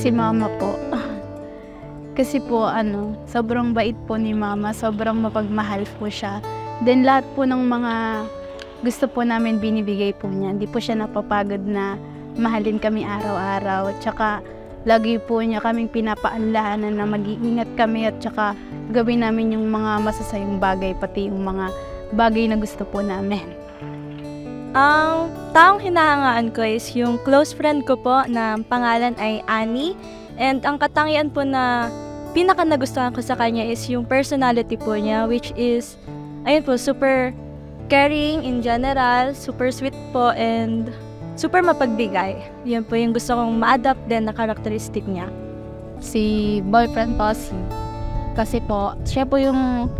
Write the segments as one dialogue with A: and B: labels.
A: Si mama po. Kasi po sobrang bait po ni mama, sobrang mapagmahal po siya. Then lahat po ng mga gusto po namin binibigay po niya. Hindi po siya napapagod na mahalin kami araw-araw. At saka lagi po niya kaming pinapaanlahanan na mag-iingat kami at saka gawin namin yung mga masasayang bagay, pati yung mga bagay na gusto po namin.
B: Ang taong hinahangaan ko is yung close friend ko po na pangalan ay Annie. And ang katangian po na pinaka nagustuhan ko sa kanya is yung personality po niya, which is, ayun po, super caring in general, super sweet po, and super mapagbigay. Yun po yung gusto kong ma-adapt din na characteristic niya.
A: Si boyfriend po, kasi po, siya po yung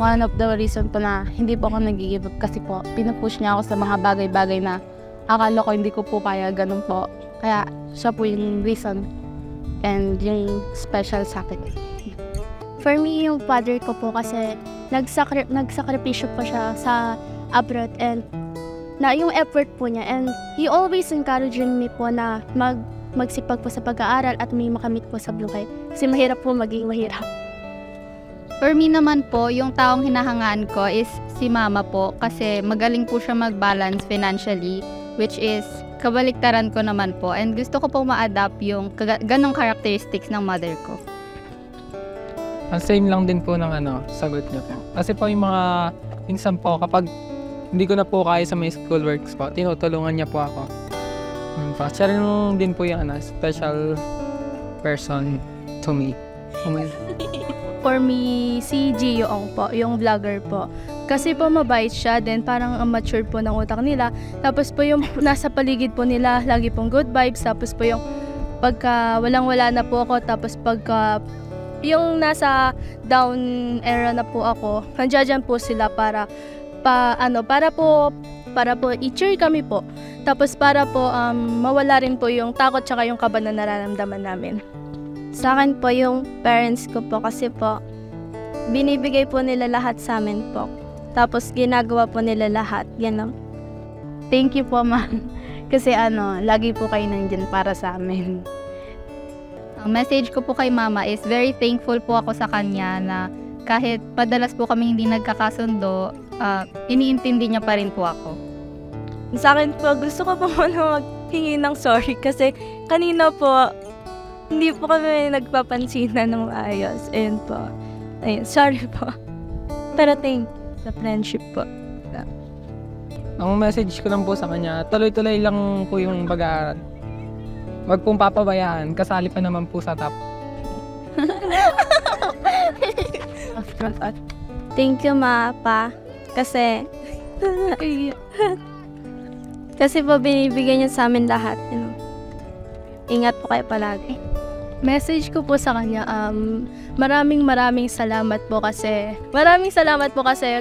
A: one of the reason po na hindi po ako nag-give up kasi po, pinupush niya ako sa mga bagay-bagay na akala ko hindi ko po kaya, ganun po. Kaya siya po yung reason and yung special sa akin.
C: For me, yung father ko po kasi nagsakripisyo po siya sa abroad and na yung effort po niya, and he always encouraging me po na magsipag po sa pag-aaral at may makamit po sa buhay. Kasi mahirap po maging mahirap.
D: For me naman po, yung taong hinahangaan ko is si mama po kasi magaling po siya mag-balance financially, which is kabaliktaran ko naman po, and gusto ko po ma-adapt yung ganong characteristics ng mother ko.
E: Same lang din po ng sagot niyo po. Kasi po yung mga minsan po kapag hindi ko na po kaya sa may schoolworks po, tinutulungan niya po ako. Siya rin din po yung special person to me.
B: For me, si Gio Ong po, yung vlogger po. Kasi po mabait siya, then parang mature po ng utak nila. Tapos po yung nasa paligid po nila, lagi pong good vibes. Tapos po yung pagka walang-wala na po ako, tapos pagka yung nasa down era na po ako, nandiyan po sila para po i-cheer kami po. Tapos para po mawala rin po yung takot tsaka yung kaba na nararamdaman namin.
C: Sa akin po yung parents ko po kasi po binibigay po nila lahat sa amin po. Tapos ginagawa po nila lahat. Yan lang.
A: Thank you po, ma'am. Kasi lagi po kayo nandyan para sa amin.
D: Ang message ko po kay mama is very thankful po ako sa kanya na kahit padalas po kami hindi nagkakasundo, iniintindi niya pa rin po ako.
B: Sa akin po, gusto ko po muna maghingi ng sorry kasi kanina po hindi po kami nagpapansinan ng maayos. Ayun po. Ayun, sorry po. Pero thank sa friendship po.
E: Ang message ko lang po sa kanya, tuloy-tuloy lang po yung pag-aaral. Wag pong papabayaan, kasali pa naman po sa top.
C: Thank you, ma, pa. Kasi po binibigyan niya sa amin lahat. Ingat po kayo palagi.
B: Message ko po sa kanya, maraming salamat po kasi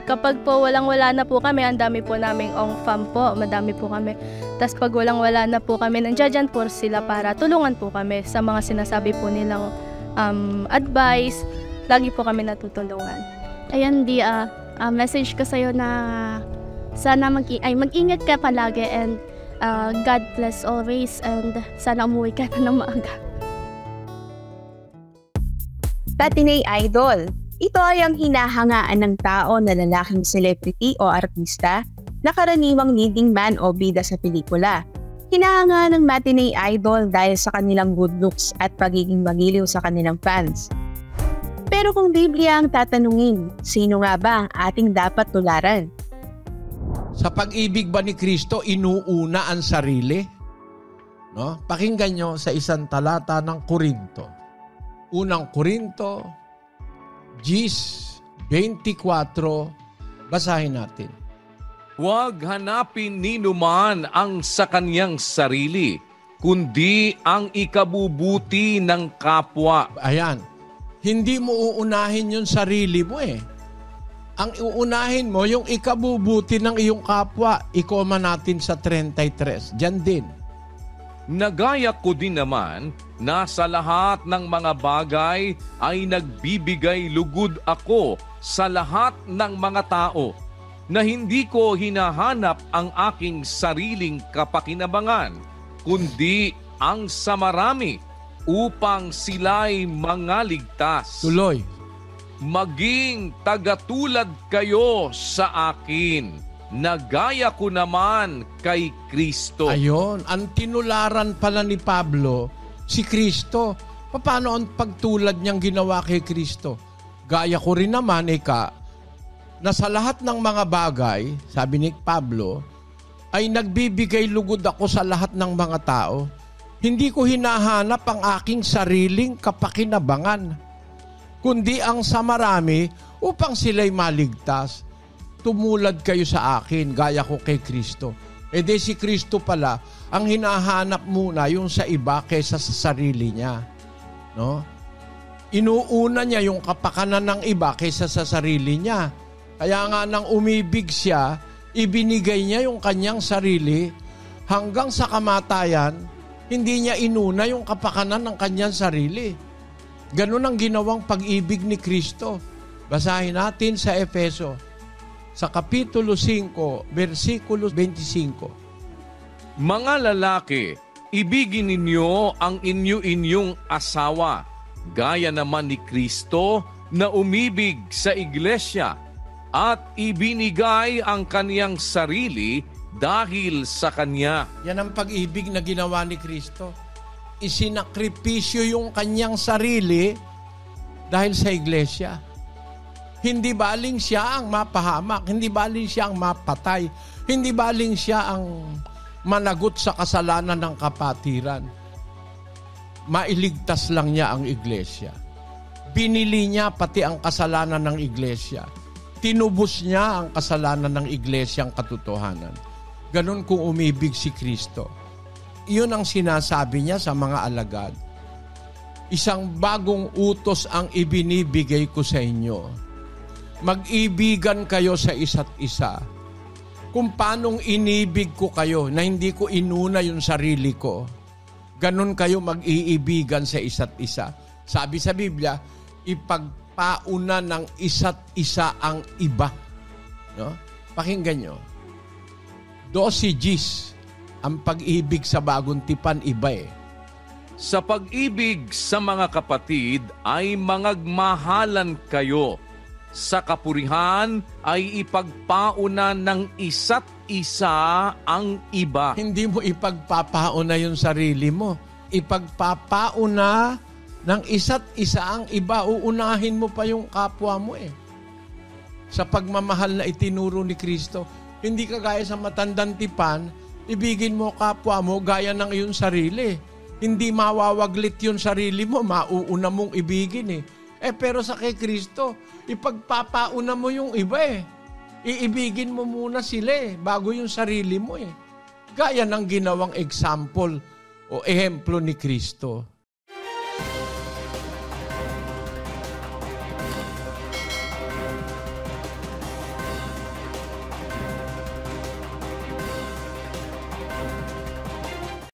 B: kapag po walang-wala na po kami, ang dami po naming fam po, madami po kami. Tapos pag walang-wala na po kami, nandiyan po sila para tulungan po kami sa mga sinasabi po nilang advice. Lagi po kami natutulungan.
C: Ayan, message ko sa'yo na sana mag-ingat ka palagi and God bless always, and sana umuwi ka na ng maaga.
F: Matinee Idol. Ito ay ang hinahangaan ng tao na lalaking celebrity o artista na karaniwang leading man o bida sa pelikula. Hinahangaan ng matinee idol dahil sa kanilang good looks at pagiging magiliw sa kanilang fans. Pero kung Biblia ang tatanungin, sino nga ba ang ating dapat tularan?
G: Sa pag-ibig ba ni Kristo, inuuna ang sarili? No? Pakinggan nyo sa isang talata ng Korinto. Unang Korinto, 24, basahin natin.
H: Huwag hanapin ninuman ang sa kanyang sarili, kundi ang ikabubuti ng kapwa.
G: Ayan, hindi mo uunahin yung sarili mo eh. Ang uunahin mo, yung ikabubuti ng iyong kapwa. Ikoma natin sa 33. Diyan din.
H: Nagaya ko din naman na sa lahat ng mga bagay ay nagbibigay lugod ako sa lahat ng mga tao, na hindi ko hinahanap ang aking sariling kapakinabangan, kundi ang sa marami, upang sila'y mangaligtas.
G: Tuloy.
H: Maging tagatulad kayo sa akin, na gaya ko naman kay Kristo.
G: Ayon, ang tinularan pala ni Pablo, si Kristo. Paano ang pagtulad niyang ginawa kay Kristo? Gaya ko rin naman, na sa lahat ng mga bagay, sabi ni Pablo, ay nagbibigay lugod ako sa lahat ng mga tao. Hindi ko hinahanap ang aking sariling kapakinabangan, kundi ang sa marami upang sila'y maligtas. Tumulad kayo sa akin, gaya ko kay Kristo. Di si Kristo pala, ang hinahanap muna yung sa iba kaysa sa sarili niya. No? Inuuna niya yung kapakanan ng iba kaysa sa sarili niya. Kaya nga nang umibig siya, ibinigay niya yung kanyang sarili hanggang sa kamatayan. Hindi niya inuna yung kapakanan ng kanyang sarili. Ganun ang ginawang pag-ibig ni Kristo. Basahin natin sa Efeso, sa Kapitulo 5, versikulo 25.
H: Mga lalaki, ibigin ninyo ang inyong asawa, gaya naman ni Kristo na umibig sa iglesia at ibinigay ang kaniyang sarili dahil sa kanya.
G: Yan ang pag-ibig na ginawa ni Kristo. Isinakripisyo yung kanyang sarili dahil sa iglesia. Hindi baling siya ang mapahamak, hindi baling siya ang mapatay, hindi baling siya ang managot sa kasalanan ng kapatiran. Mailigtas lang niya ang iglesia. Binili niya pati ang kasalanan ng iglesia. Tinubos niya ang kasalanan ng iglesia ang katotohanan. Ganon kung umibig si Kristo. Iyon ang sinasabi niya sa mga alagad. Isang bagong utos ang ibinibigay ko sa inyo. Mag-ibigan kayo sa isa't isa. Kung paanong inibig ko kayo na hindi ko inuna yung sarili ko, ganon kayo mag-iibigan sa isa't isa. Sabi sa Biblia, ipagpauna ng isa't isa ang iba. No? Pakinggan nyo. 12 Gs, ang pag-ibig sa bagong tipan, iba eh.
H: Sa pag-ibig sa mga kapatid ay mangagmahalan kayo. Sa kapurihan ay ipagpauna ng isa't isa ang iba.
G: Hindi mo ipagpapauna yung sarili mo. Ipagpapauna ng isa't isa ang iba. Uunahin mo pa yung kapwa mo eh. Sa pagmamahal na itinuro ni Kristo, hindi ka gaya sa matandang tipan, ibigin mo kapwa mo gaya ng iyong sarili. Hindi mawawaglit yung sarili mo, mauuna mong ibigin eh. Pero sa kay Kristo, ipagpapauna mo yung iba eh. Iibigin mo muna sila eh, bago yung sarili mo eh. Gaya ng ginawang example o ehemplo ni Kristo.